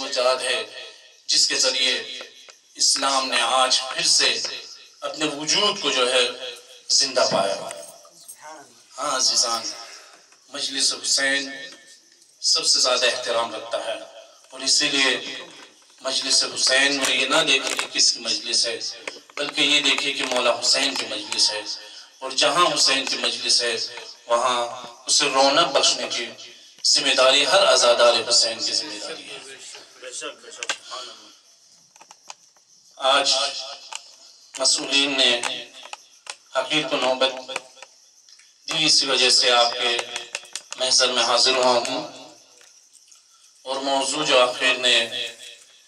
سجاد ہے جس کے ذریعے اسلام نے آج پھر سے اپنے وجود کو جو ہے زندہ پایا۔ ہاں عزیزان، مجلس حسین سب سے زیادہ احترام رکھتا ہے، اور اسی لیے مجلس حسین میں یہ نہ دیکھیں کہ کس کی مجلس ہے، بلکہ یہ دیکھیں کہ مولا حسین کی مجلس ہے، اور جہاں حسین کی مجلس ہے وہاں اسے رونق بخشنے کی ذمہ داری ہر عزادار حسین کی ذمہ داری ہے۔ آج مسئولین نے حقیر کو نوبت دی، اسی وجہ سے آپ کے محضر میں حاضر ہوا ہوں، اور موضوع جو آخر نے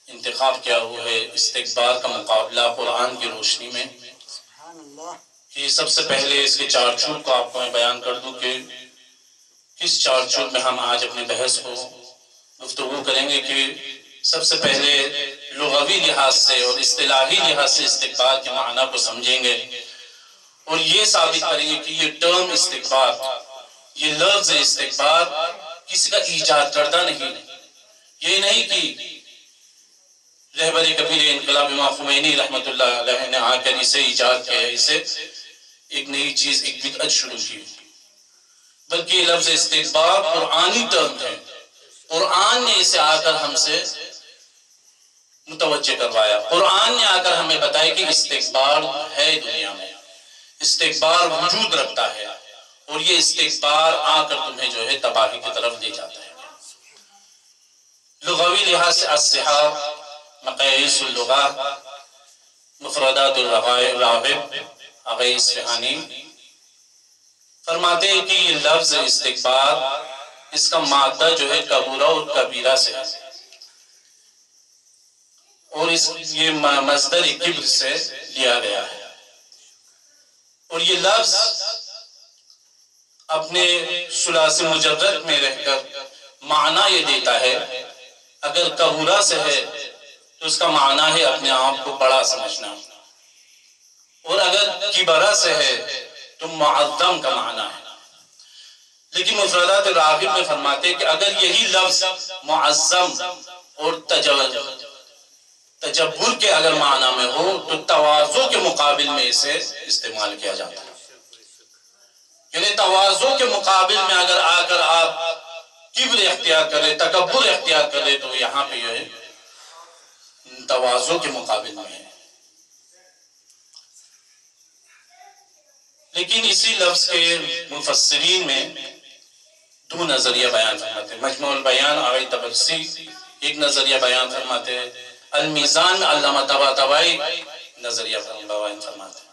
انتخاب کیا وہ ہے استکبار کا مقابلہ قرآن کی روشنی میں۔ کہ سب سے پہلے اس کے چارچوب کو آپ کو میں بیان کر دوں کہ کس چارچوب میں ہم آج اپنی بحث کو گفتگو کریں گے، کہ سب سے پہلے لغوی لحاظ سے اور اصطلاحی لحاظ سے استکبار کے معنی کو سمجھیں گے، اور یہ ثابت کریں گے کہ یہ ٹرم استکبار، یہ لفظ استکبار کسی کا ایجاد کردہ نہیں۔ یہ نہیں کہ رہبر کبیر انقلاب امام خمینی رحمۃ اللہ علیہ نے آ کر اسے ایجاد کیا ہے، اسے ایک نئی چیز، ایک بدعت شروع کی، بلکہ یہ لفظ استکبار قرآنی ٹرم ہے۔ قرآن نے اسے آ کر ہم سے متوجہ کروایا، قرآن نے آ کر ہمیں بتایا کہ استکبار ہے دنیا میں، استکبار وجود رکھتا ہے، اور یہ استکبار آ کر تمہیں جو ہے تباہی کی طرف لے جاتا ہے۔ لغوی لحاظ سے الصحاب، مقاییس اللغہ، مفردات الراغب آغا اصفہانی فرماتے ہیں کہ یہ لفظ استکبار، اس کا مادہ جو ہے کبورہ اور کبیرہ سے ہے، اور یہ مصدر کبر سے لیا گیا ہے، اور یہ لفظ اپنے ثلاثی مجرد میں رہ کر معنی یہ دیتا ہے، اگر کبورہ سے ہے تو اس کا معنی ہے اپنے آپ کو بڑا سمجھنا، اور اگر کبرہ سے ہے تو معظم کا معنی ہے۔ لیکن مفردات راغب میں فرماتے ہیں کہ اگر یہی لفظ معظم اور تجبر کے اگر معنی میں ہو تو تواضع کے مقابل میں اسے استعمال کیا جاتا ہے، یعنی تواضع کے مقابل میں اگر آ کر آپ کبر اختیار کرے، تکبر اختیار کرے، تو یہاں پہ یہ ہے تواضع کے مقابل میں ہے۔ لیکن اسی لفظ کے مفسرین میں دو نظریہ بیان فرماتے ہیں۔ مجموع البیان آغا طبرسی ایک نظریہ بیان فرماتے ہیں، المیزان میں علامہ طباطبائی نظریہ بیان فرماتے ہیں۔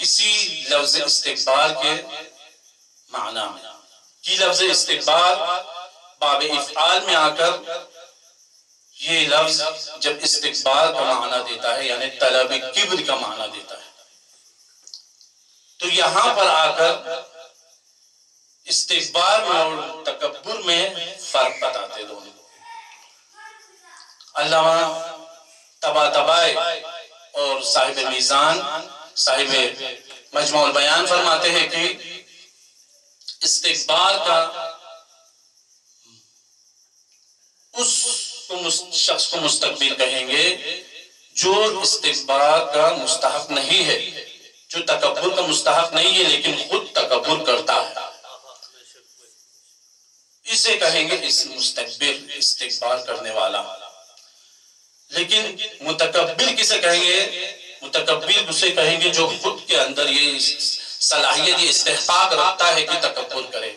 اسی لفظ استکبار کے معنی میں کہ لفظ استکبار باب افعال میں آ کر یہ لفظ جب استکبار کا معنی دیتا ہے یعنی طلب کبر کا معنی دیتا ہے، تو یہاں پر آ کر استکبار میں اور تکبر میں فرق بتاتے دونوں۔ علامہ طباطبائی اور صاحب میزان، صاحب مجموع البیان فرماتے ہیں کہ استکبار کا اس شخص کو مستکبر کہیں گے جو استکبار کا مستحق نہیں ہے، جو تکبر کا مستحق نہیں ہے لیکن خود تکبر کرتا ہے، اسے کہیں گے اس مستکبر، استکبار کرنے والا۔ لیکن متکبر کسے کہیں گے؟ متکبر اسے کہیں گے جو خود کے اندر یہ صلاحیت، یہ استحقاق رکھتا ہے کہ تکبر کرے،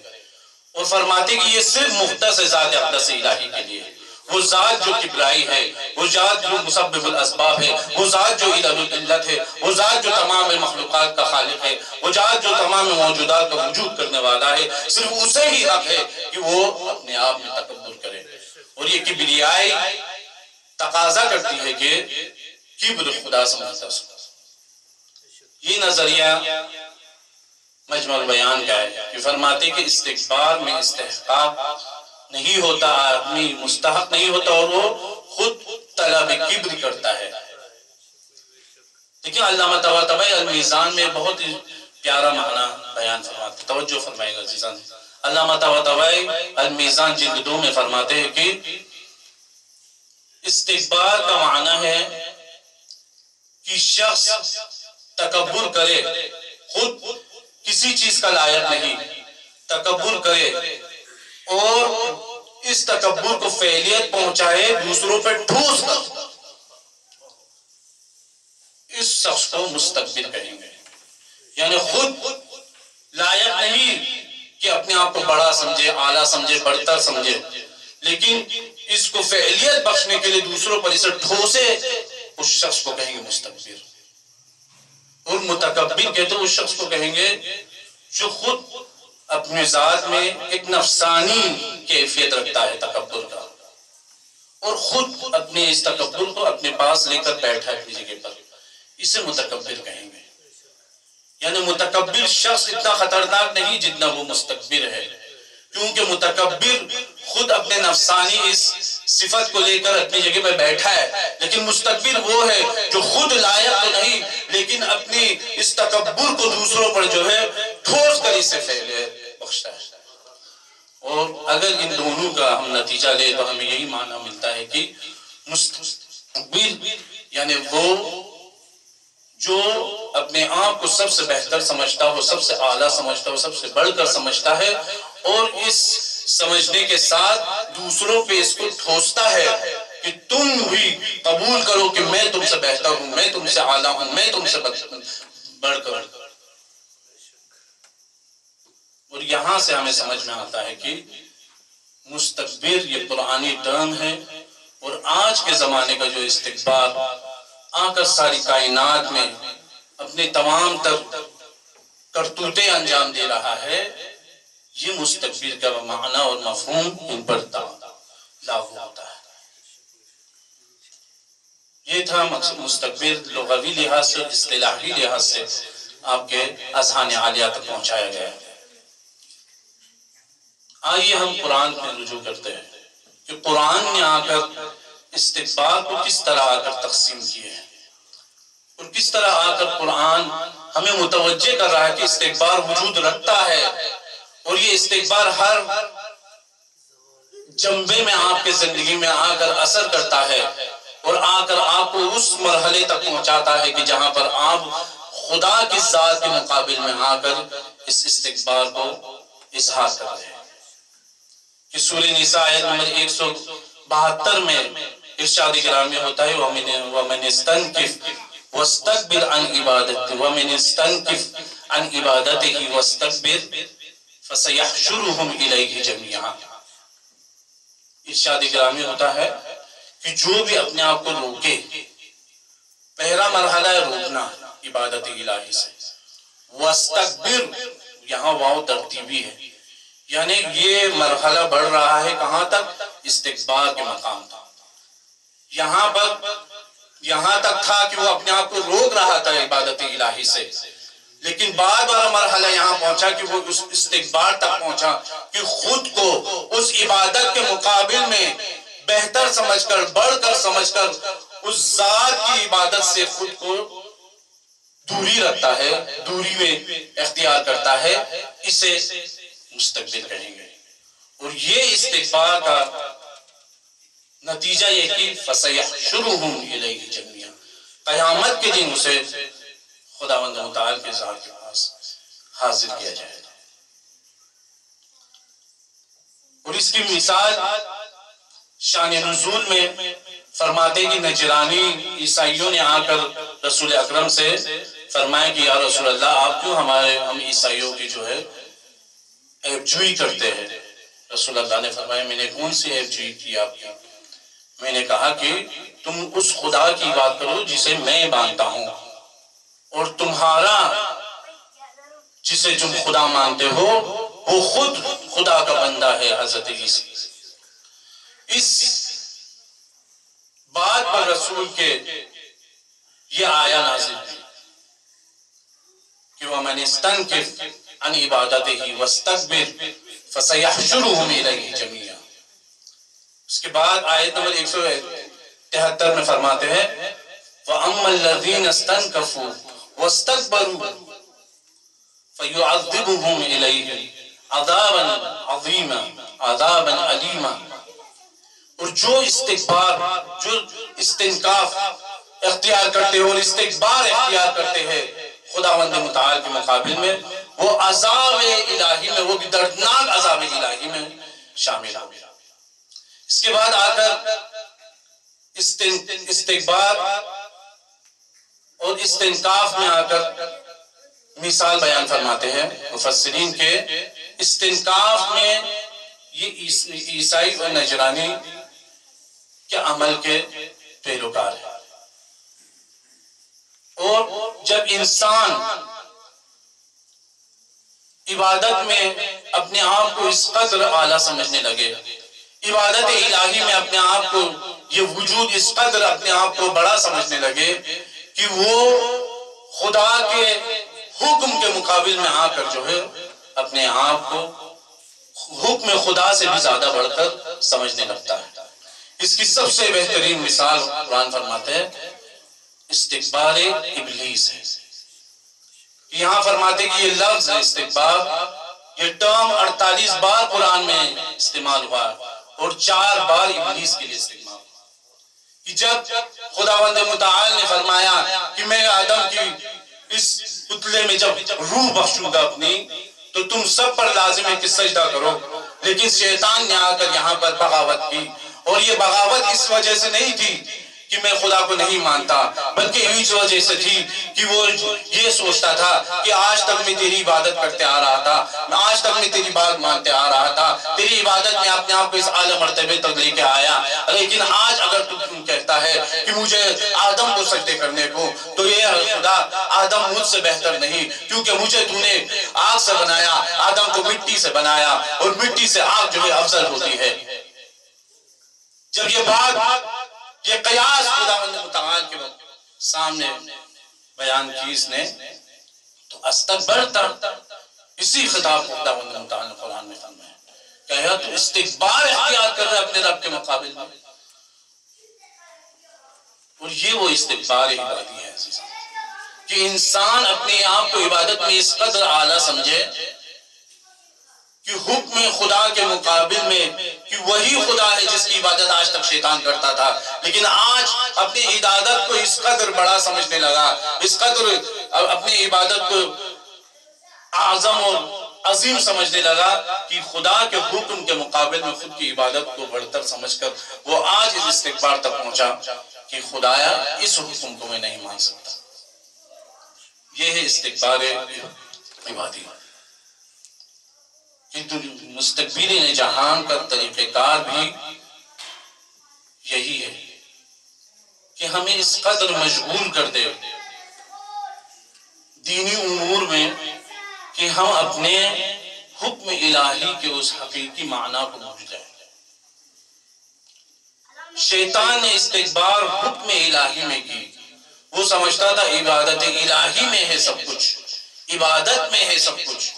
اور فرماتے کہ یہ صرف مختص ذات اقدس الہی کے لیے، وہ ذات جو کبرائی ہے، وہ ذات جو مسبب الاسباب ہے، وہ ذات جو الہ العلت ہے، وہ ذات جو تمام مخلوقات کا خالق ہے، وہ ذات جو تمام موجودات کا وجود کرنے والا ہے، صرف اسے ہی حق ہے کہ وہ اپنے آپ میں تکبر کرے، اور یہ کبریائی تقاضا کرتی ہے کہ کبر خدا سے مختص ہو۔ یہ نظریہ مجموع البیان کا ہے کہ فرماتے کہ استکبار میں استحقاق نہیں ہوتا، آدمی مستحق نہیں ہوتا، اور وہ خود طلب کبر کرتا ہے۔ لیکن علامہ طباطبائی المیزان میں بہت پیارا معنی بیان فرماتے، توجہ فرمائے گا عزیزان۔ علامہ طباطبائی المیزان جلد 2 میں فرماتے ہیں کہ استکبار کا معنی ہے کہ شخص تکبر کرے، خود کسی چیز کا لائق نہیں، تکبر کرے اور اس تکبر کو فعلیت پہنچائے، دوسروں پہ ٹھوس کر، اس شخص کو مستکبر کہیں گے۔ یعنی خود لائق نہیں کہ اپنے آپ کو بڑا سمجھے، اعلیٰ سمجھے، برتر سمجھے، لیکن اس کو فعلیت بخشنے کے لیے دوسروں پر اسے ٹھوسے، اس شخص کو کہیں گے مستکبر۔ اور متکبر کہتے ہیں اس شخص کو کہیں گے جو خود اپنے ذات میں ایک نفسانی کیفیت رکھتا ہے تکبر کا، اور خود اپنے اس تکبر کو اپنے پاس لے کر بیٹھا ہے اپنی جگہ پر، اسے متکبر کہیں گے۔ یعنی متکبر شخص اتنا خطرناک نہیں جتنا وہ مستکبر ہے، کیونکہ متکبر خود اپنے نفسانی اس صفت کو لے کر اپنی جگہ پہ بیٹھا ہے، لیکن مستکبر وہ ہے جو خود لائق تو نہیں لیکن اپنی اس تکبر کو دوسروں پر جو ہے ٹھوس کر اسے پھیلے بخشتا ہے۔ اور اگر ان دونوں کا ہم نتیجہ لے تو ہمیں یہی معنی ملتا ہے کہ مستکبر یعنی وہ جو اپنے آپ کو سب سے بہتر سمجھتا ہو، سب سے اعلیٰ سمجھتا ہو، سب سے بڑھ کر سمجھتا ہے، اور اس سمجھنے کے ساتھ دوسروں پہ اس کو ٹھوستا ہے کہ تم بھی قبول کرو کہ میں تم سے بہتر ہوں، میں تم سے اعلیٰ ہوں، میں تم سے بڑھ کر۔ اور یہاں سے ہمیں سمجھ میں آتا ہے کہ مستکبر یہ قرآنی ٹرم ہے، اور آج کے زمانے کا جو استکبار آ کر ساری کائنات میں اپنے تمام تر کرتوتیں انجام دے رہا ہے، یہ مستکبر کا معنی اور مفہوم ان پر لاگو ہوتا ہے۔ یہ تھا مستکبر لغوی لحاظ سے، اصطلاحی لحاظ سے آپ کے اذہان عالیہ تک پہنچایا گیا ہے۔ آئیے ہم قرآن میں رجوع کرتے ہیں کہ قرآن نے آ کر استکبار کو کس طرح آ کر تقسیم کیے ہیں، اور کس طرح آ کر قرآن ہمیں متوجہ کر رہا ہے کہ استکبار وجود رکھتا ہے، اور یہ استکبار ہر جنبے میں آپ کے زندگی میں آ کر اثر کرتا ہے، اور آ کر آپ کو اس مرحلے تک پہنچاتا ہے کہ جہاں پر آپ خدا کی ذات کے مقابل میں آ کر اس استکبار کو اظہار کر رہے ہیں۔ کہ سورہ نساء آیت نمبر 172 میں ارشاد گرامی ہوتا ہے وَمَنِ اسْتَنْكِفْ وَاسْتَكْبِرْ عَنْ عِبَادَتِهِ وَمَنِ اسْتَنْكِفْ عَنْ عِبَادَتِهِ وَاسْتَكْبِرْ فَسَيَحْشُرُهُمْ إِلَيْهِ جَمِيعًا۔ ارشاد گرامی ہوتا ہے کہ جو بھی اپنے آپ کو روکے، پہلا مرحلہ ہے روکنا عبادت الہی سے، وَاسْتَكْبِرْ یہاں واو ترتیبی ہے، یعنی یہ مرحلہ بڑھ رہا ہے کہاں تک؟ استکبار کے مقام تک۔ یہاں تک تھا کہ وہ اپنے آپ کو روک رہا تھا عبادت الہی سے، لیکن بعد والا مرحلہ یہاں پہنچا کہ وہ اس استکبار تک پہنچا کہ خود کو اس عبادت کے مقابل میں بہتر سمجھ کر، بڑھ کر سمجھ کر اس ذات کی عبادت سے خود کو دوری رکھتا ہے، دوری میں اختیار کرتا ہے، اسے مستکبر کہیں گے۔ اور یہ استکبار کا نتیجہ یہ کہ فَسَيَحْشُرُهُمْ إِلَيْهِ جَمِيعًا، قیامت کے دن اسے خداوند متعال کے ذات کے پاس حاضر کیا جائے گا۔ اور اس کی مثال شان نزول میں فرماتے کہ نجرانی عیسائیوں نے آ کر رسول اکرم سے فرمایا کہ یا رسول اللہ آپ کیوں ہم عیسائیوں کی جو ہے عیب جوئی کرتے ہیں؟ رسول اللہ نے فرمایا میں نے کون سی عیب جوئی کی آپ کی؟ میں نے کہا کہ تم اس خدا کی بات کرو جسے میں مانتا ہوں، اور تمہارا جسے تم خدا مانتے ہو وہ خود خدا کا بندہ ہے حضرت عیسی۔ اس بات پر رسول کے یہ آیا نازل ہوئی کہ وَمَنِ اسْتَنْكِفْ عَنْ عِبَادَتِهِ وَاسْتَكْبِرْ فَسَيَحْشُرُهُمْ إِلَيْهِ جَمِيعًا۔ اس کے بعد آیت نمبر 173 میں فرماتے ہیں وَأَمَّا الَّذِينَ اسْتَنْكَفُوا وَاسْتَكْبَرُوا فَيُعَذِّبُهُمْ إِلَيْهِ عَذَابًا عَظِيمًا عَذَابًا عَلِيمًا۔ اور جو استکبار، جو استنکاف اختیار کرتے ہیں اور استکبار اختیار کرتے ہیں خداوند متعال کے مقابل میں، وہ عذاب الہی میں، وہ بھی دردناک عذاب الہی میں شامل ہو گیا۔ اس کے بعد آ کر استکبار اور استنکاف میں آ کر مثال بیان فرماتے ہیں مفسرین کے۔ استنکاف میں یہ عیسائی و نجرانی کے عمل کے پیروکار ہیں، اور جب انسان عبادت میں اپنے آپ کو اس قدر اعلیٰ سمجھنے لگے، عبادت الہی میں اپنے آپ کو، یہ وجود اس قدر اپنے آپ کو بڑا سمجھنے لگے کہ وہ خدا کے حکم کے مقابل میں آ کر جو ہے اپنے آپ کو حکم خدا سے بھی زیادہ بڑھ کر سمجھنے لگتا ہے۔ اس کی سب سے بہترین مثال قرآن فرماتے ہیں استکبار ابلیس ہے۔ یہاں فرماتے کہ یہ لفظ استکبار، یہ ٹرم 48 بار قرآن میں استعمال ہوا اور 4 بار ابلیس کے لیے استعمال ہوا۔ کہ جب خداوند متعال نے فرمایا کہ میں آدم کی اس پتلے میں جب روح بخشوں گا اپنی، تو تم سب پر لازم ہے کہ سجدہ کرو، لیکن شیطان نے آ کر یہاں پر بغاوت کی، اور یہ بغاوت اس وجہ سے نہیں تھی کہ میں خدا کو نہیں مانتا، بلکہ اس وجہ سے تھی کہ وہ یہ سوچتا تھا کہ آج تک میں تیری عبادت کرتے آ رہا تھا، آج تک میں تیری بات مانتے آ رہا تھا، تیری عبادت میں اپنے آپ کو اس اعلیٰ مرتبے تک لے کے آیا، لیکن آج اگر تو کہتا ہے کہ مجھے آدم کو سجدے کرنے کو، تو یہ خدا آدم مجھ سے بہتر نہیں، کیونکہ مجھے تو نے آگ سے بنایا، آدم کو مٹی سے بنایا، اور مٹی سے آگ جو ہے افضل ہوتی ہے۔ جب یہ بات، یہ قیاس خداوند متعال کے سامنے بیان کی اس نے، تو استکبرت، اسی خطاب کو خداوند متعال نے قرآن میں فرمایا، کہا تو استکبار اختیار کر رہا ہے اپنے رب کے مقابل میں، اور یہ وہ استکبار عبادی ہے کہ انسان اپنے آپ کو عبادت میں اس قدر اعلیٰ سمجھے کہ حکم خدا کے مقابل میں، کہ وہی خدا ہے جس کی عبادت آج تک شیطان کرتا تھا، لیکن آج اپنی عبادت کو اس قدر بڑا سمجھنے لگا، اس قدر اپنی عبادت کو اعظم اور عظیم سمجھنے لگا کہ خدا کے حکم کے مقابل میں خود کی عبادت کو بڑھتر سمجھ کر وہ آج اس استکبار تک پہنچا کہ خدایا اس حکم کو میں نہیں مان سکتا۔ یہ ہے استکبار عبادی۔ مستکبرین جہان کا طریقہ کار بھی یہی ہے کہ ہمیں اس قدر مشغول کر دے دینی امور میں کہ ہم اپنے حکم الہی کے اس حقیقی معنی کو بھول جائیں۔ شیطان نے استکبار حکم الہی میں کی، وہ سمجھتا تھا عبادت الہی میں ہے سب کچھ، عبادت میں ہے سب کچھ،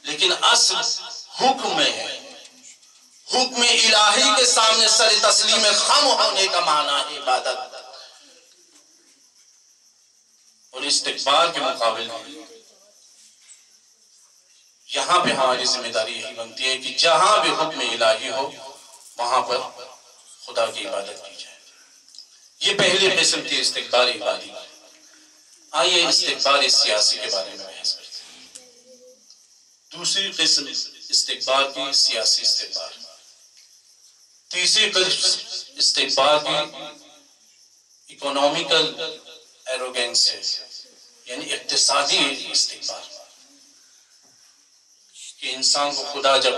لیکن اصل حکم میں ہے۔ حکم الہی کے سامنے سر تسلیم خم ہونے کا معنی ہے عبادت، اور استکبار کے مقابل میں یہاں پہ ہماری ذمہ داری یہی بنتی ہے کہ جہاں بھی حکم الہی ہو وہاں پر خدا کی عبادت کی جائے۔ یہ پہلی قسم تھی استکبار عبادی۔ آئیے استکبار سیاسی کے بارے میں بحث کرتے ہیں۔ دوسری قسم استکبار کی سیاسی استکبار۔ تیسری قسم استکبار کی اکنامیکل ایروگنس ہے، یعنی اقتصادی استکبار، کہ انسان کو خدا جب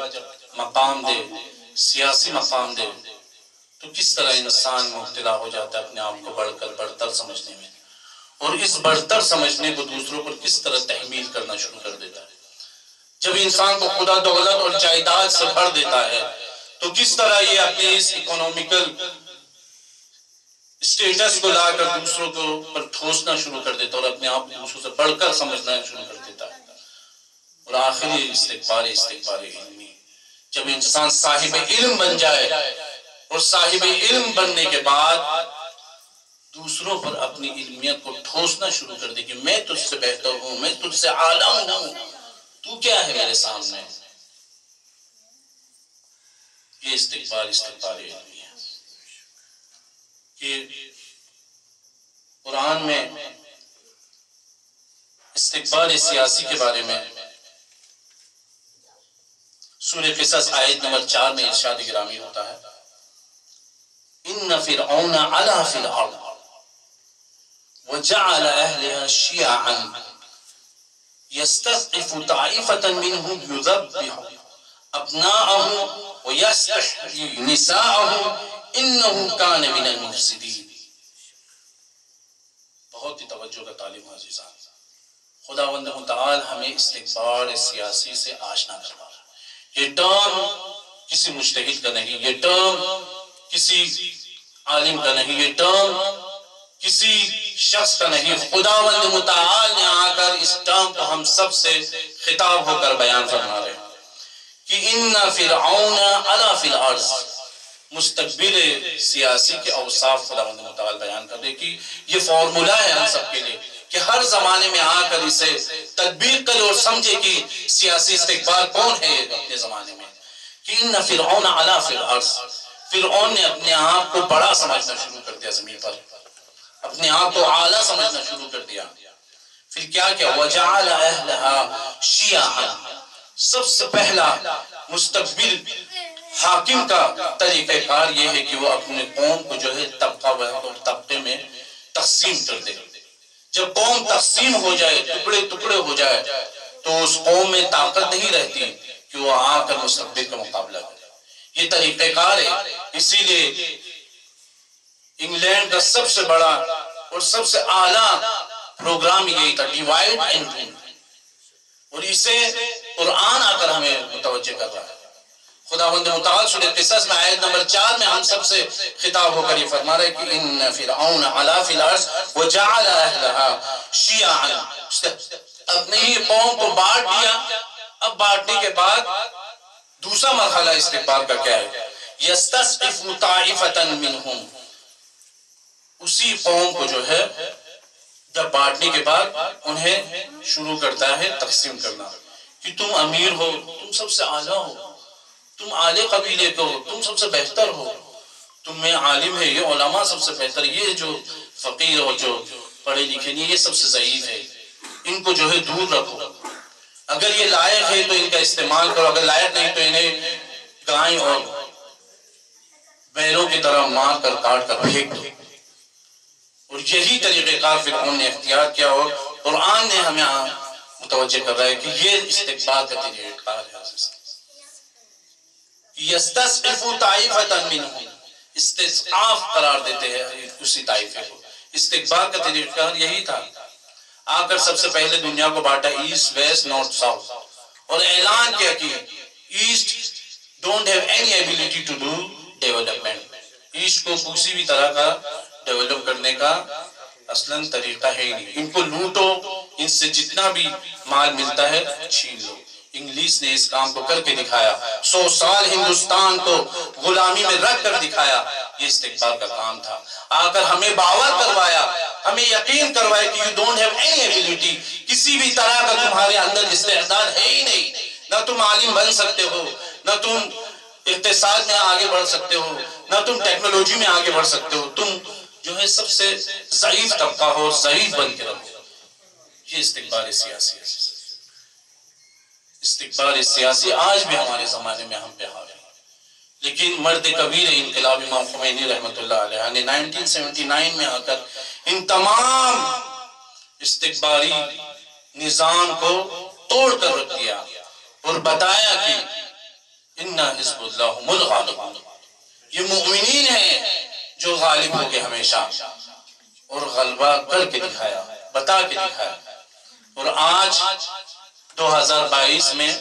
مقام دے، سیاسی مقام دے، تو کس طرح انسان مبتلا ہو جاتا ہے اپنے آپ کو بڑھ کر بڑھتر سمجھنے میں، اور اس بڑھتر سمجھنے کو دوسروں پر کس طرح تحمیل کرنا شروع کر دیتا ہے۔ جب انسان کو خدا دولت اور جائیداد سے بھر دیتا ہے تو کس طرح یہ اپنے اس اکنامیکل اسٹیٹس کو لا کر دوسروں کو پر ٹھوسنا شروع کر دیتا ہے اور اپنے آپ کو دوسروں سے بڑھ کر سمجھنا شروع کر دیتا ہے۔ اور آخری استکبار علمی، جب انسان صاحب علم بن جائے اور صاحب علم بننے کے بعد دوسروں پر اپنی علمیت کو ٹھوسنا شروع کر دے کہ میں تجھ سے بہتر ہوں، میں تجھ سے عالم ہوں، تو کیا ہے میرے سامنے۔ یہ استکبار علمی ہے۔ کہ قرآن میں استقبال سیاسی کے بارے میں سورہ قصص آیت نمبر 4 میں ارشاد گرامی ہوتا ہے، ان فرعون علا فی الارض وجعل اہلها شیعا یستضعف طائفة منهم یذبح ابناءهم ویستحیی نساءهم انه کان من المفسدین۔ بہت ہی توجہ کا طالب عزیزان، خداوند متعال ہمیں استقبال سیاسی سے آشنا کروا رہا ہے۔ یہ ٹرم کسی مجتہد کا نہیں، یہ ٹرم کسی عالم کا نہیں، یہ ٹرم کسی شخص کا نہیں، خداوند متعال نے آ کر اس ٹرم کو ہم سب سے خطاب ہو کر بیان فرما رہے ہیں کہ ان فرعون علا فی الارض۔ مستقبل سیاسی کے اوصاف خداوند متعال بیان کر دے کہ یہ فارمولہ ہے ہم سب کے لیے کہ ہر زمانے میں آ کر اسے تطبیق کرے اور سمجھے کہ سیاسی استقبال کون ہے اپنے زمانے میں، کہ ان فرعون علا فی الارض۔ فرعون نے اپنے آپ کو بڑا سمجھنا شروع کر دیا، زمین پر اپنے آپ کو اعلیٰ سمجھنا شروع کر دیا۔ پھر کیا کیا؟ وجعل اہلها شیعا۔ سب سے پہلا مستقبل حاکم کا طریقہ کار یہ ہے کہ وہ اپنے قوم کو جو ہے طبقے میں تقسیم کر دے۔ جب قوم تقسیم ہو جائے، ٹکڑے ٹکڑے ہو جائے، تو اس قوم میں طاقت نہیں رہتی کہ وہ آ کر مستقبل کا مقابلہ کرے۔ یہ طریقہ کار ہے۔ اسی لیے انگلینڈ کا سب سے بڑا اور سب سے اعلیٰ پروگرام یہی تھا، ڈیوائڈ اینڈ رول، اور اسے قرآن آ کر ہمیں متوجہ کر رہا ہے۔ خداوند متعال سورہ قصص میں آیت نمبر 4 میں ہم سب سے خطاب ہو کر یہ فرما رہے کہ ان فرعون علا فی الارض وجعل اہلها شیعا۔ اپنے ہی قوم کو بانٹ دیا۔ اب بانٹنے کے بعد دوسرا مرحلہ استقبال کا کیا ہے؟ یستضعف طائفة منهم۔ اسی قوم کو جو ہے جب بانٹنے کے بعد انہیں شروع کرتا ہے تقسیم کرنا کہ تم امیر ہو، تم سب سے اعلیٰ ہو، تم اعلی قبیلے کو ہو، تم سب سے بہتر ہو، تم میں عالم ہے، یہ علماء سب سے بہتر، یہ جو فقیر اور جو پڑھے لکھے نہیں، یہ سب سے ضعیف ہے، ان کو جو ہے دور رکھو۔ اگر یہ لائق ہے تو ان کا استعمال کرو، اگر لائق نہیں تو انہیں گائیں اور بیلوں کی طرح مار کر کاٹ کر پھینک دو۔ اور یہی طریقہ کار فرعون نے اختیار کیا، اور قرآن نے ہمیں متوجہ کر رہا ہے کہ یہ استقبال کا طریقہ کار ہے۔ یستضعف طائفة منهم، استضعاف قرار دیتے ہیں اسی طائفے کو۔ استقبال کا طریقہ کار یہی تھا۔ آ کر سب سے پہلے دنیا کو بانٹا ایسٹ ویسٹ نارتھ ساؤتھ، اور اعلان کیا کہ east don't have any ability to do development. East کو کسی بھی طرح کا ڈیولپ کرنے کا اصلاً طریقہ ہے ہی نہیں، ان کو لوٹو، ان سے جتنا بھی مال ملتا ہے چھین لو۔ انگلیس نے اس کام کو کر کے دکھایا، 100 سال ہندوستان کو غلامی میں رکھ کر دکھایا۔ یہ استقبال کا کام تھا۔ آ کر ہمیں باور کروایا، ہمیں یقین کروایا کہ you don't have any ability، کسی بھی طرح کا تمہارے اندر استعداد ہے ہی نہیں، نہ تم عالم بن سکتے ہو، نہ تم اقتصاد میں آگے بڑھ سکتے ہو، نہ تم ٹیکنالوجی میں آگے بڑھ سکتے ہو، تم جو ہے سب سے ضعیف طبقہ ہو، ضعیف بن کے رہو۔ یہ استقبال سیاسی ہے۔ استقبال سیاسی آج بھی ہمارے زمانے میں ہم پہ حاوی ہے، لیکن مرد کبیر انقلاب امام خمینی رحمۃ اللہ علیہ نے 1979 میں آ کر ان تمام استقبالی نظام کو توڑ کر رکھ دیا اور بتایا کہ اِنَّ حِزْبُ اللَّهُ هُمُ الْغَالِبُونَ، یہ مؤمنین ہیں جو غالب ہو گئے ہمیشہ، اور غلبہ کر کے دکھایا، بتا کے دکھایا۔ اور آج 2022 میں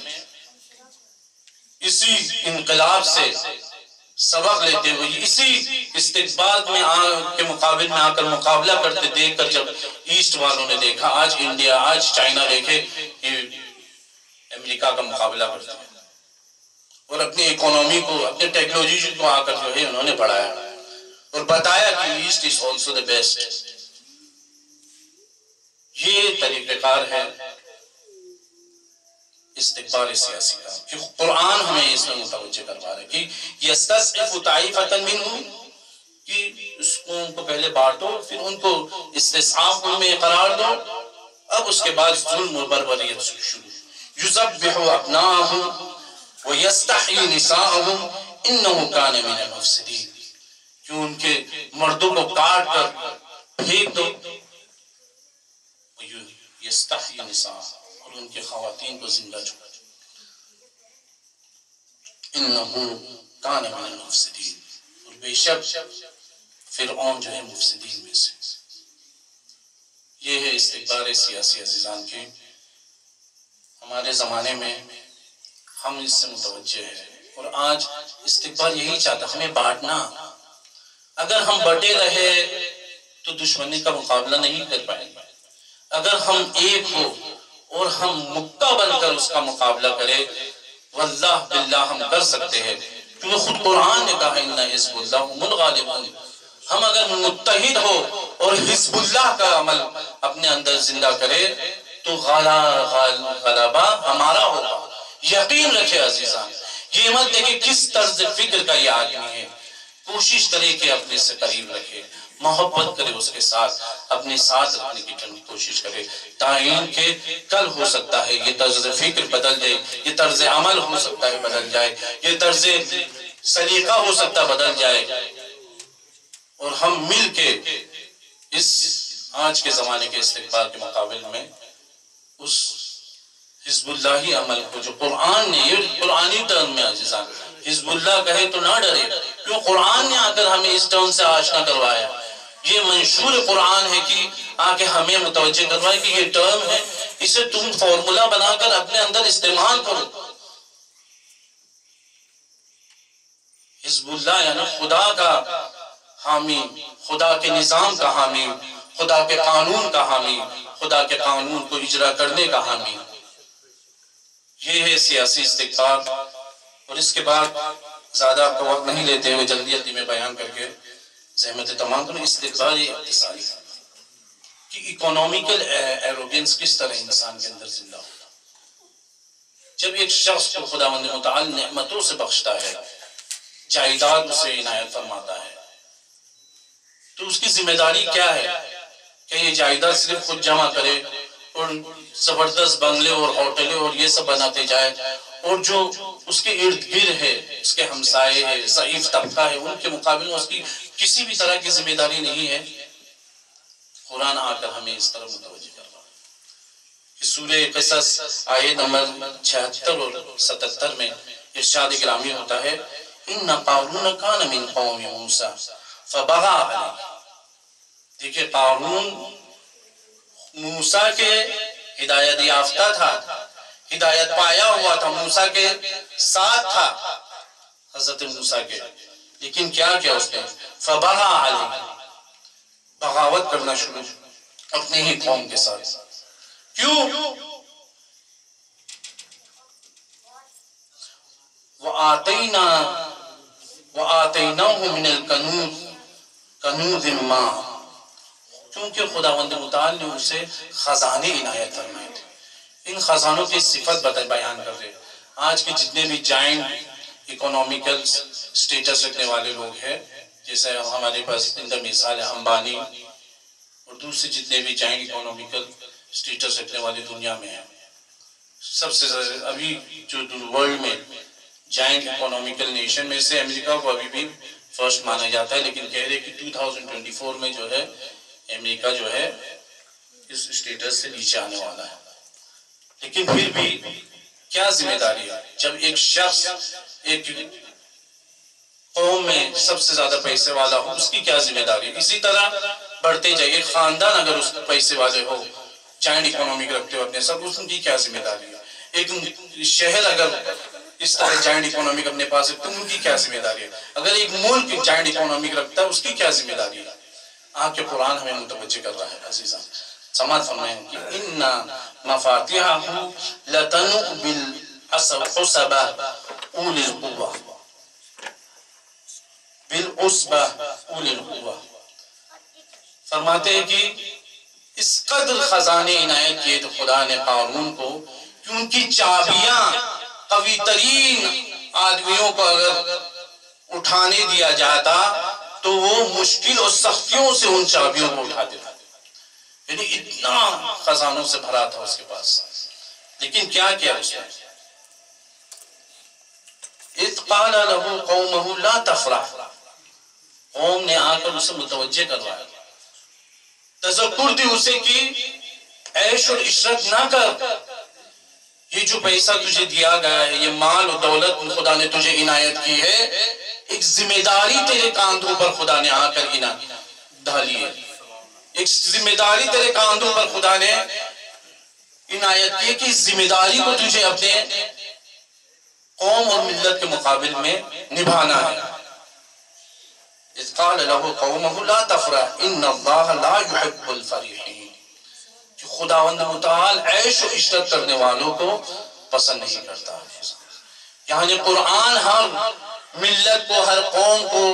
اسی انقلاب سے سبق لیتے ہوئے، اسی استقبال میں کے مقابل میں آ کر مقابلہ کرتے دیکھ کر جب ایسٹ والوں نے دیکھا، آج انڈیا، آج چائنا دیکھے کہ امریکہ کا مقابلہ کرتے ہیں، اور اپنی اکانومی کو، اپنے ٹیکنالوجی کو آ کر جو ہے انہوں نے بڑھایا اور بتایا کہ asset is also the best۔ یہ طریقہ کار ہے استقبال سیاسی کا، کہ قرآن ہمیں اس میں متوجہ کروا رہا ہے کہ یستضعف طائفة منهم، کہ اس قوم کو پہلے بانٹو، پھر ان کو استصحاب ان میں قرار دو، اب اس کے بعد ظلم و بربریت شروع. یذبح ابناءهم ویستحیی نساءهم انه کان من المفسدین، کہ ان کے مردوں کو کاٹ کر پھینک دو، یستحیی نساء، اور ان کے خواتین کو زندہ چھوڑ دو. انه کان من المفسدین، اور بے شک فرعون جو ہے مفسدین میں سے. یہ ہے استکبار سیاسی عزیزان کے. ہمارے زمانے میں ہم اس سے متوجہ ہیں، اور آج استکبار یہی چاہتا ہمیں بانٹنا. اگر ہم بٹے رہے تو دشمنی کا مقابلہ نہیں کر پائیں گے. اگر ہم ایک ہو اور ہم مکہ بن کر اس کا مقابلہ کریں، واللہ باللہ ہم کر سکتے ہیں، کیونکہ خود قرآن نے کہا ان حزب اللہ هم الغالبون. ہم اگر متحد ہو اور حزب اللہ کا عمل اپنے اندر زندہ کرے تو غلبہ ہمارا ہوگا. یقین رکھے عزیزان، یہ مت دیکھیں کس طرز فکر کا یہ آدمی ہے، کوشش کرے کہ اپنے سے قریب رکھے، محبت کرے اس کے ساتھ، اپنے ساتھ رکھنے کی کوشش کرے، تائین کہ کل ہو سکتا ہے یہ طرز فکر بدل جائے، یہ طرز عمل ہو سکتا ہے بدل جائے، یہ طرز سلیقہ ہو سکتا ہے بدل جائے، اور ہم مل کے اس آج کے زمانے کے استقبال کے مقابل میں اس حزب اللہی عمل کو جو قرآن نے، یہ قرآنی ٹرم میں عزیزان، حزب اللہ کہے تو نہ ڈرے، کیوں قرآن نے آ کر ہمیں اس ٹرم سے آشنا کروایا. یہ منشور قرآن ہے کہ آ کے ہمیں متوجہ کروائے کہ یہ ٹرم ہے، اسے تم فارمولا بنا کر اپنے اندر استعمال کرو. حزب اللہ یعنی خدا کا حامی، خدا کے نظام کا حامی، خدا کے قانون کا حامی، خدا کے قانون کو اجرا کرنے کا حامی. یہ ہے سیاسی استقبال. اور اس کے بعد زیادہ آپ کا وقت نہیں لیتے ہوئے جلدی جلدی میں بیان کر کے زحمت تمام کروں. استقبال اقتصادی کہ اکنومیکل ایروگنس کس طرح انسان کے اندر زندہ ہوتا. جب ایک شخص کو خداوند متعال نعمتوں سے بخشتا ہے، جائیداد اسے عنایت فرماتا ہے، تو اس کی ذمہ داری کیا ہے کہ یہ جائیداد صرف خود جمع کرے اور زبردست بنگلے اور ہوٹلیں اور یہ سب بناتے جائے، اور جو اس کے ارد گرد ہے، اس کے ہمسائے ہے، ضعیف طبقہ ہے، ان کے مقابل میں اس کی کسی بھی طرح کی ذمہ داری نہیں ہے. قرآن آ کر ہمیں اس طرح متوجہ کر رہا ہے. سورہ قصص آیت نمبر 76 اور 77 میں ارشاد گرامی ہوتا ہے ان قارون کان من قوم موسیٰ فبغى علیہ. دیکھیں قارون موسیٰ کے ہدایت یافتہ تھا، ہدایت پایا ہوا تھا، موسیٰ کے ساتھ تھا، حضرت موسیٰ کے، لیکن کیا کیا اس نے؟ فبغى علیہ، بغاوت کرنا شروع اپنے ہی قوم کے ساتھ. کیوں؟ وَآتَيْنَاهُ مِنَ الْكَنُوزِ مَا، کیونکہ خداوند متعال نے اسے خزانے عنایت فرمائے تھے. ان خزانوں کی صفت بیان کر رہے. آج کے جتنے بھی جائنٹ اکنومیکل سٹیٹس رکھنے والے لوگ ہیں، جیسے ہمارے پاس ان کا مثال ہے امبانی اور دوسرے جتنے بھی جائنٹ اکنومیکل سٹیٹس رکھنے والے دنیا میں ہیں، سب سے زیادہ ابھی جو ورلڈ میں جائنٹ اکنومیکل نیشن میں سے امریکہ کو ابھی بھی فرسٹ مانا جاتا ہے، لیکن کہہ رہے کہ 2024 میں جو ہے امریکہ جو ہے اس سٹیٹس سے نیچے آنے والا ہے. لیکن پھر بھی کیا ذمہ داری ہے جب ایک شخص ایک قوم میں سب سے زیادہ پیسے والا ہو، اس کی کیا ذمہ داری ہے؟ اسی طرح بڑھتے جائے. ایک خاندان اگر اس پیسے والے ہو، جائنٹ اکنومی رکھتے ہو اپنے ساتھ، اس کی کیا ذمہ داری ہے؟ ایک شہر اگر اس طرح جائنٹ اکنومی اپنے پاس رکھتے ہیں، ان کی کیا ذمہ داری ہے؟ اگر ایک ملک جائنٹ اکنومی رکھتا ہے، اس کی کیا ذمہ داری ہے؟ آپ کے قرآن ہمیں متوجہ کر رہا ہے عزیزان. سماعت فرمائیں کہ اِنَّا مَفَاتِحَهُ لَتَنُؤْ بِالْعُصْبَةِ أُولِي الْقُوَّةِ بالعصبہ اولی القوہ. فرماتے ہیں کہ اس قدر خزانے عنایت کیے تو خدا نے قارون کو کہ ان کی چابیاں قوی ترین آدمیوں کو اگر اٹھانے دیا جاتا تو وہ مشکل اور سختیوں سے ان چابیوں کو اٹھا دیتا، یعنی اتنا خزانوں سے بھرا تھا اس کے پاس. لیکن کیا کیا اس نے؟ اذ قال له قومه لا تفرح، قوم نے آ کر اسے متوجہ کروایا، تذکر دی اسے کہ عیش اور عشرت نہ کر، یہ جو پیسہ تجھے دیا گیا ہے، یہ مال و دولت خدا نے تجھے عنایت کی ہے، ایک ذمہ داری تیرے کاندھوں پر خدا نے آ کر ڈالی ہے، ایک ذمہ داری تیرے کاندھوں پر خدا نے عنایت کی ہے کہ اس ذمہ داری کو تجھے اپنے قوم اور ملت کے مقابل میں نبھانا ہے. اذ قال له قومه لا تفرح ان اللہ لا يحب الفرحین، کہ خداوند متعال عیش و عشرت کرنے والوں کو پسند نہیں کرتا. یعنی قرآن ہر ملت کو، ہر قوم کو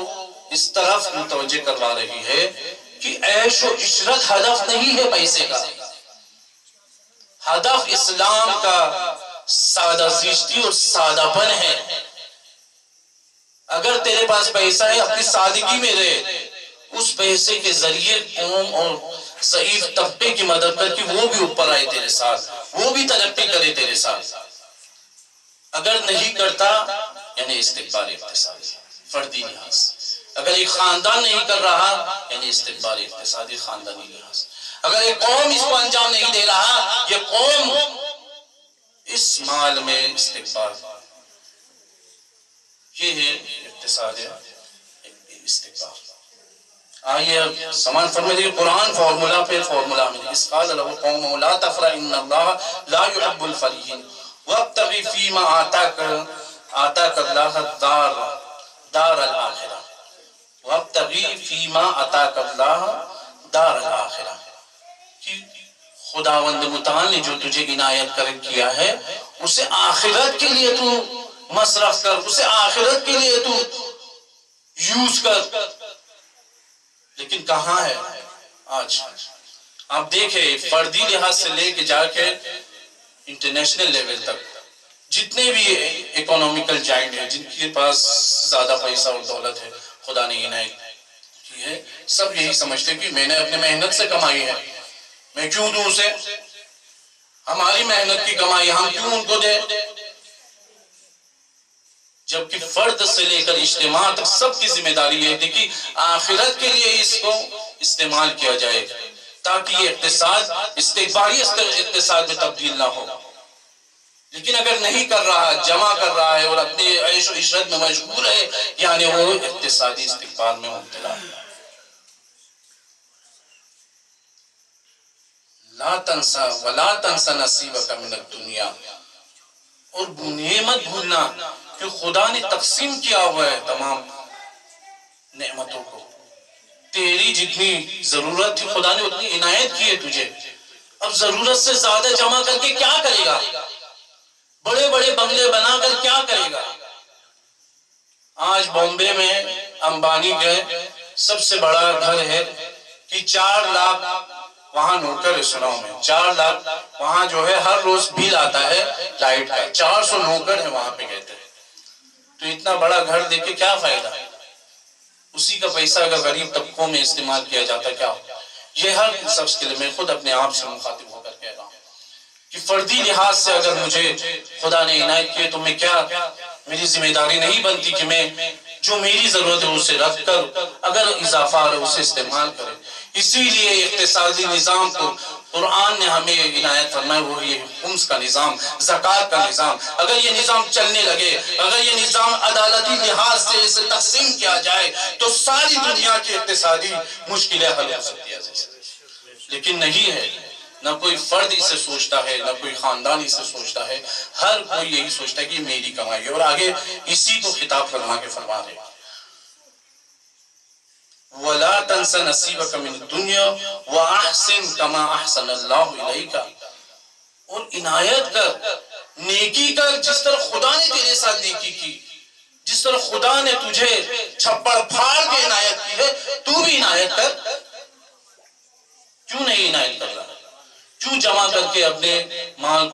اس طرف متوجہ کروا رہی ہے کہ عیش و عشرت ہدف نہیں ہے پیسے کا، ہدف اسلام کا سادہ زیستی اور سادہ پن ہے. اگر تیرے پاس پیسہ ہے، اپنی سادگی میں رہے، اس پیسے کے ذریعے قوم اور ضعیف طبقے کی مدد کر کے وہ بھی اوپر آئے تیرے ساتھ، وہ بھی ترقی کرے تیرے ساتھ. اگر نہیں کرتا یعنی استقبال اقتصادی فردی لحاظ، اگر ایک خاندان نہیں کر رہا یعنی استقبال اقتصادی خاندانی لحاظ، اگر ایک قوم اس کو انجام نہیں دے رہا، یہ قوم اس مال میں استقبال، یہ ہے اقتصاد استقبال. آئیے اب سمان فرمائے دیکھیں قرآن فارمولا پہ فارمولا میں اذ قال له قومه لا تفرح ان اللہ لا يحب الفرحین وابتغ فیما آتاک اللہ دار الآخرہ، وابتغ فیما آتاک اللہ دار الآخرہ، کہ خداوند متعال نے جو تجھے عنایت کر کیا ہے اسے آخرت کے لیے تو مصرف کر، اسے آخرت کے لیے تو یوز کر. لیکن کہاں ہے آج؟ آپ دیکھیں فردی لحاظ سے لے کے جا کے انٹرنیشنل لیول تک جتنے بھی اکنومیکل جائنٹ ہیں، جن کے پاس زیادہ پیسہ اور دولت ہے، خدا نے عنایت کی ہے، سب یہی سمجھتے ہیں کہ میں نے اپنے محنت سے کمائی ہے، میں کیوں دوں اسے؟ ہماری محنت کی کمائی ہم کیوں ان کو دیں؟ جبکہ فرد سے لے کر اجتماع تک سب کی ذمہ داری یہ تھی کہ آخرت کے لیے اس کو استعمال کیا جائے تاکہ یہ اقتصاد استقبالی اقتصاد میں تبدیل نہ ہو. لیکن اگر نہیں کر رہا، جمع کر رہا ہے اور اپنے عیش و عشرت میں مشغول ہے، یعنی وہ اقتصادی استقبال میں مبتلا ہے. لا تنسا ولا تنسا نصیبک من الدنیا، اور یہ مت بھولنا کہ خدا نے تقسیم کیا ہوا ہے تمام نعمتوں کو. تیری جتنی ضرورت تھی خدا نے اتنی عنایت کی ہے تجھے. اب ضرورت سے زیادہ جمع کر کے کیا کرے گا؟ بڑے بڑے بنگلے بنا کر کیا کرے گا؟ آج بامبے میں امبانی گئے، سب سے بڑا گھر ہے کہ 4 لاکھ وہاں نوکر ہے، سناؤ میں 4 لاکھ وہاں جو ہے ہر روز بل آتا ہے لائٹ کا، 400 نوکر ہے وہاں پہ کہتے ہیں. تو اتنا بڑا گھر دیکھ کے کیا فائدہ ہے؟ اسی کا پیسہ اگر غریب طبقوں میں استعمال کیا جاتا کیا ہو؟ یہ ہر شخص کے لیے میں خود اپنے آپ سے مخاطب ہو کر کہہ رہا ہوں کہ فردی لحاظ سے اگر مجھے خدا نے عنایت کی تو میں کیا، میری ذمہ داری نہیں بنتی کہ میں جو میری ضرورت ہے اسے رکھ کر اگر اضافہ ہے اسے استعمال کرے. اسی لیے اقتصادی نظام کو قرآن نے ہمیں عنایت فرمایا، وہ یہ خمس کا نظام، زکوٰۃ کا نظام. اگر یہ نظام چلنے لگے، اگر یہ نظام عدالتی لحاظ سے اسے تقسیم کیا جائے تو ساری دنیا کی اقتصادی مشکلیں حل ہو سکتی ہیں. لیکن نہیں ہے، نہ کوئی فرد اسے سوچتا ہے، نہ کوئی خاندان اسے سوچتا ہے. ہر کوئی یہی سوچتا ہے کہ میری کمائی ہے. اور آگے اسی کو خطاب فرما کے فرما رہے وَلَا تَنْسَ نَصِيبَكَ مِنَ الدُّنْيَا وَأَحْسِنْ كَمَا أَحْسَنَ اللَّهُ إِلَيْكَ، اور عنایت کر، نیکی کر جس طرح خدا نے تیرے ساتھ نیکی کی، جس طرح خدا نے تجھے چھپڑ پھاڑ کے عنایت کی ہے تو بھی عنایت کر. کیوں نہیں عنایت کر رہا؟ کیوں جمع کر کے اپنے مال